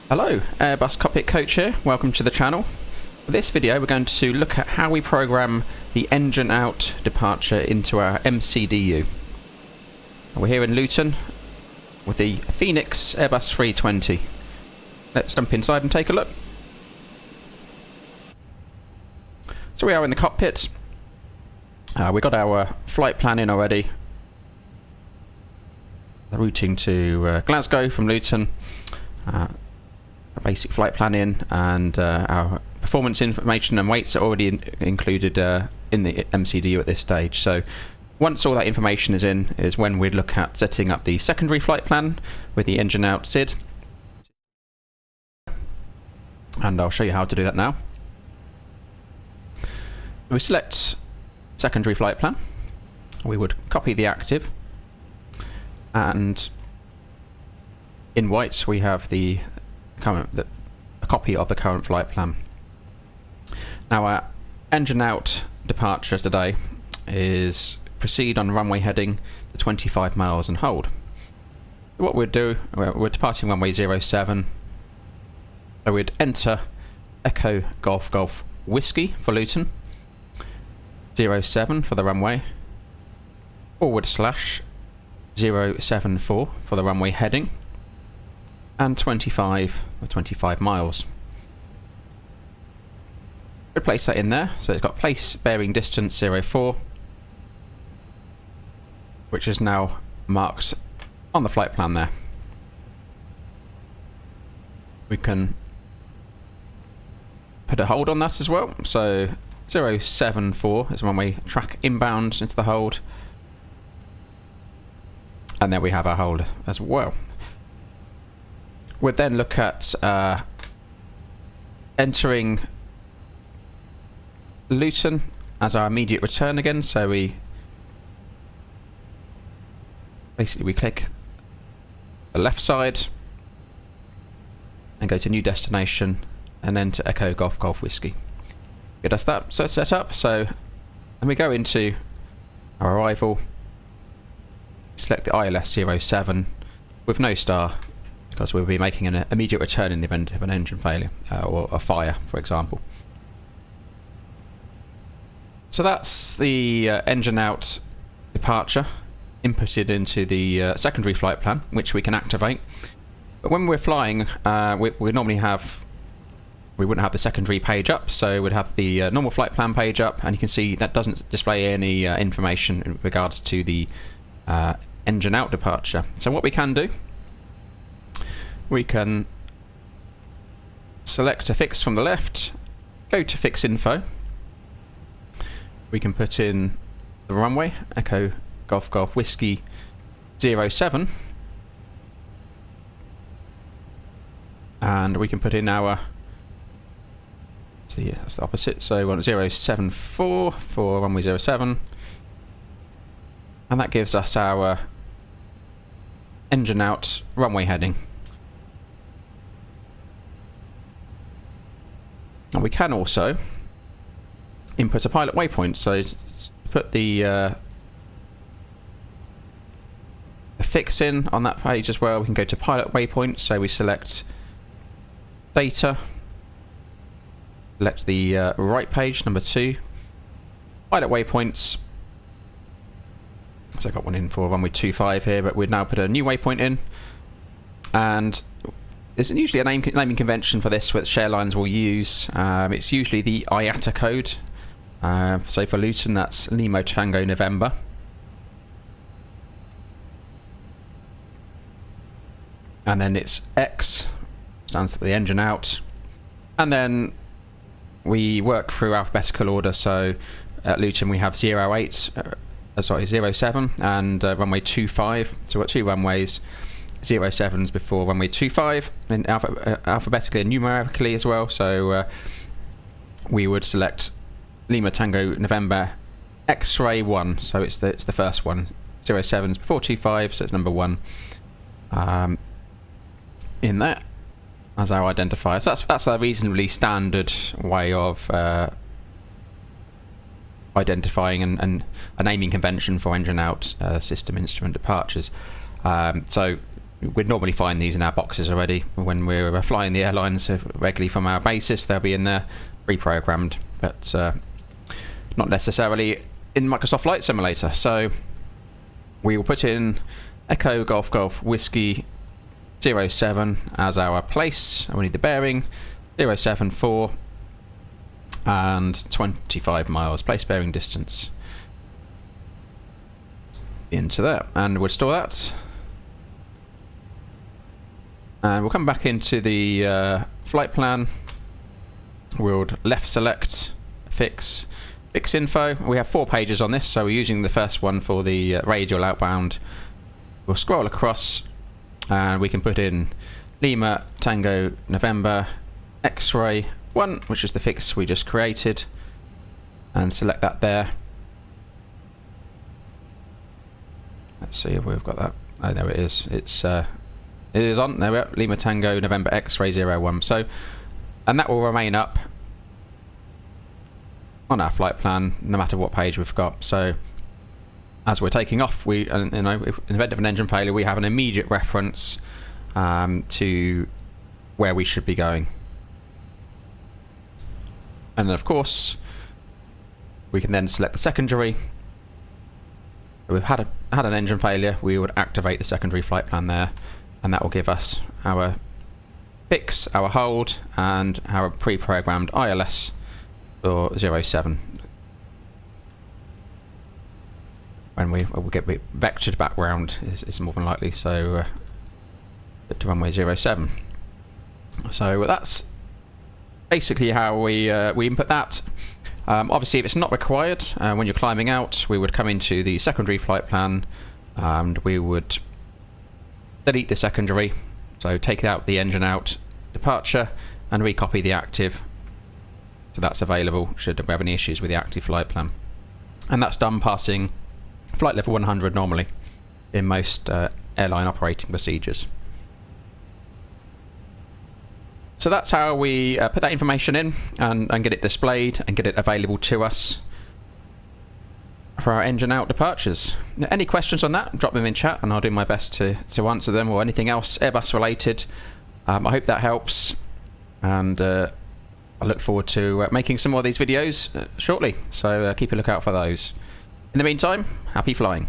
Hello, Airbus Cockpit Coach here. Welcome to the channel. For this video we're going to look at how we program the engine out departure into our MCDU. We're here in Luton with the Phoenix Airbus 320. Let's jump inside and take a look. So we are in the cockpit. We got our flight plan in already. Routing to Glasgow from Luton. A basic flight plan in, and our performance information and weights are already included in the MCDU at this stage. So once all that information is in is when we'd look at setting up the secondary flight plan with the Engine Out SID, and I'll show you how to do that now. We select secondary flight plan. We would copy the active, and in white we have a copy of the current flight plan. Now our engine out departure today is proceed on runway heading to 25 miles and hold. What we'd do, we're departing runway 07, so we'd enter Echo Golf Golf Whiskey for Luton, 07 for the runway, /074 for the runway heading, and 25 miles. We'll place that in there, so it's got place bearing distance 04, which is now marked on the flight plan there. We can put a hold on that as well, so 074 is when we track inbound into the hold, and then we have our hold as well. We'd then look at entering Luton as our immediate return again, so we click the left side and go to new destination and then to Echo Golf Golf Whiskey. It does that, so it's set up, so and we go into our arrival, select the ILS 07 with no star, because we'll be making an immediate return in the event of an engine failure or a fire, for example. So that's the engine out departure inputted into the secondary flight plan, which we can activate. But when we're flying, we wouldn't have the secondary page up, so we'd have the normal flight plan page up, and you can see that doesn't display any information in regards to the engine out departure. So what we can do, we can select a fix from the left, go to fix info. We can put in the runway, Echo Golf Golf Whiskey 07, and we can put in our, see, that's the opposite, so we want 074 for runway 07, and that gives us our engine out runway heading. And we can also input a pilot waypoint, so put the fix in on that page as well. We can go to pilot waypoint, so we select data, select the right page, number 2, pilot waypoints. So I got one in for runway 25 here, but we'd now put a new waypoint in, and there's usually a naming convention for this which airlines will use. It's usually the IATA code. So for Luton, that's Lima Tango November. And then it's X, stands for the engine out. And then we work through alphabetical order. So at Luton we have 07 and runway 25. So we've got 2 runways. 07s before runway 25, and alphabetically and numerically as well. So we would select Lima Tango November X-ray 1, so it's the first one. 07s before 25, so it's number 1 in there as our identifier. So that's a reasonably standard way of identifying and a naming convention for engine out system instrument departures. So we'd normally find these in our boxes already when we're flying the airlines regularly from our basis. They'll be in there pre-programmed, but not necessarily in Microsoft Flight Simulator. So we will put in Echo Golf Golf Whiskey 07 as our place. We need the bearing 074 and 25 miles place bearing distance into there, and we'll store that. And we'll come back into the flight plan. We'll left select fix info. We have 4 pages on this, so we're using the first one for the radial outbound. We'll scroll across and we can put in Lima Tango November X-ray 1, which is the fix we just created, and select that there. Let's see if we've got that. Oh, there it is. It is on. There we are. Lima Tango November X-ray 01. So, and that will remain up on our flight plan no matter what page we've got. So as we're taking off, we, in the event of an engine failure, we have an immediate reference to where we should be going. And then of course we can then select the secondary. We've had an engine failure, we would activate the secondary flight plan there, and that will give us our fix, our hold, and our pre-programmed ILS for 07. When we will get vectored back round is more than likely, so to runway 07. So that's basically how we input that. Obviously, if it's not required, when you're climbing out, we would come into the secondary flight plan and we would delete the secondary, so take out the engine out departure and recopy the active, so that's available should we have any issues with the active flight plan. And that's done passing flight level 100 normally in most airline operating procedures. So that's how we put that information in and get it displayed and get it available to us for our engine out departures. Any questions on that, drop them in chat and I'll do my best to answer them, or anything else Airbus related. I hope that helps, and I look forward to making some more of these videos shortly, so keep a lookout for those. In the meantime, happy flying.